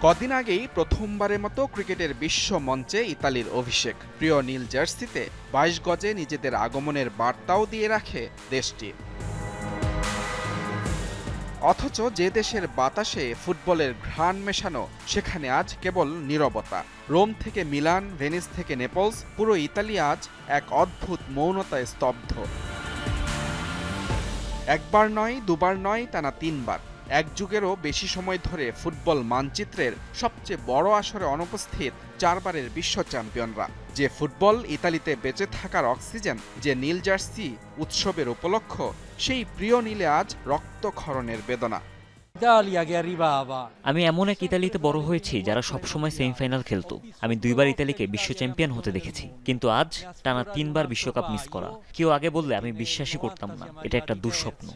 কদিন আগেই প্রথমবারের মতো ক্রিকেটের বিশ্ব মঞ্চে ইতালির অভিষেক। প্রিয় নীল জার্সিতে ২২ গজে নিজেদের আগমনের বার্তাও দিয়ে রাখে দেশটি। অথচ যে দেশের বাতাসে ফুটবলের ঘ্রাণ মেশানো, সেখানে আজ কেবল নীরবতা। রোম থেকে মিলান, ভেনিস থেকে নেপলস, পুরো ইতালি আজ এক অদ্ভুত মৌনতায় স্তব্ধ। একবার নয়, দুবার নয়, টানা ৩ বার। এক যুগেরও বেশি সময় ধরে ফুটবল মানচিত্রের সবচেয়ে বড় আসরে অনুপস্থিত ৪ বারের বিশ্ব চ্যাম্পিয়নরা। যে ফুটবল ইতালিতে বেঁচে থাকার অক্সিজেন, যে নীল জার্সি উৎসবের উপলক্ষ, সেই প্রিয় নীলে আজ রক্তক্ষরণের বেদনা। আমি এমন এক ইতালিতে বড় হয়েছি যারা সবসময় সেমিফাইনাল খেলতো। আমি ২ বার ইতালিকে বিশ্ব চ্যাম্পিয়ন হতে দেখেছি, কিন্তু আজ টানা ৩ বার বিশ্বকাপ মিস করা। কেউ আগে বললে আমি বিশ্বাসই করতাম না। এটা একটা দুঃস্বপ্ন।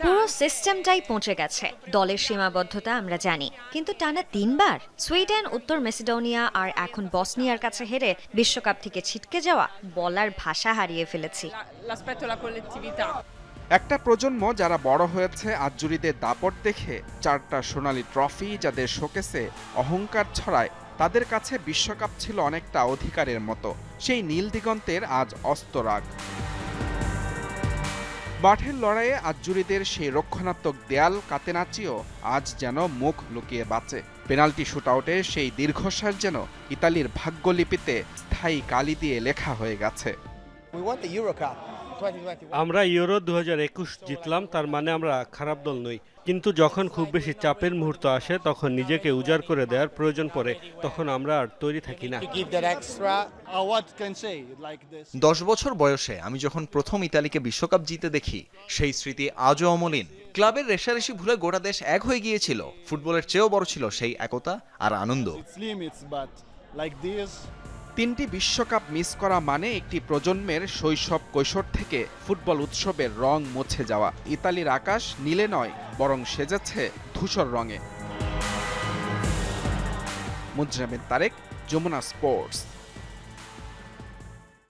পুরো সিস্টেমটাই পৌঁছে গেছে। দলের সীমাবদ্ধতা আমরা জানি, কিন্তু টানা ৩ বার সুইডেন, উত্তর মেসিডোনিয়া আর এখন বসনিয়ার কাছে হেরে বিশ্বকাপ থেকে ছিটকে যাওয়া, বলার ভাষা হারিয়ে ফেলেছি। একটা প্রজন্ম যারা বড় হয়েছে আজ্জুরিদের দাপট দেখে, ৪টা সোনালী ট্রফি যাদের শোকেসে অহংকার ছড়ায়, তাদের কাছে বিশ্বকাপ ছিল অনেকটা অধিকারের মতো। সেই নীল দিগন্তের আজ অস্তরাগ। মাঠের লড়াইয়ে আজ্জুরিদের সেই রক্ষণাত্মক দেয়াল কাতেনাচিও আজ যেন মুখ লুকিয়ে বাঁচে। পেনাল্টি শুটআউটে সেই দীর্ঘশ্বাস যেন ইতালির ভাগ্যলিপিতে স্থায়ী কালি দিয়ে লেখা হয়ে গেছে। আমরা ইউরো ২০২১ জিতলাম, তার মানে আমরা খারাপ দল নই। কিন্তু যখন খুব বেশি চাপের মুহূর্ত আসে, তখন নিজেকে উজাড় করে দেওয়ার প্রয়োজন পড়ে, তখন আমরা আর তৈরি থাকি না। ১০ বছর বয়সে আমি যখন প্রথম ইতালিকে বিশ্বকাপ জিতে দেখি, সেই স্মৃতি আজও অমলিন। ক্লাবের রেষারেষি ভুলে গোটা দেশ এক হয়ে গিয়েছিল। ফুটবলের চেয়েও বড় ছিল সেই একতা আর আনন্দ। ৩টি বিশ্বকাপ মিস করা মানে একটি প্রজন্মের শৈশব কৈশোর থেকে ফুটবল উৎসবের রং মুছে যাওয়া। ইতালির আকাশ নীলে নয়, বরং সেজেছে ধূসর রঙে। মুজরামিন তারেক, যমুনা স্পোর্টস।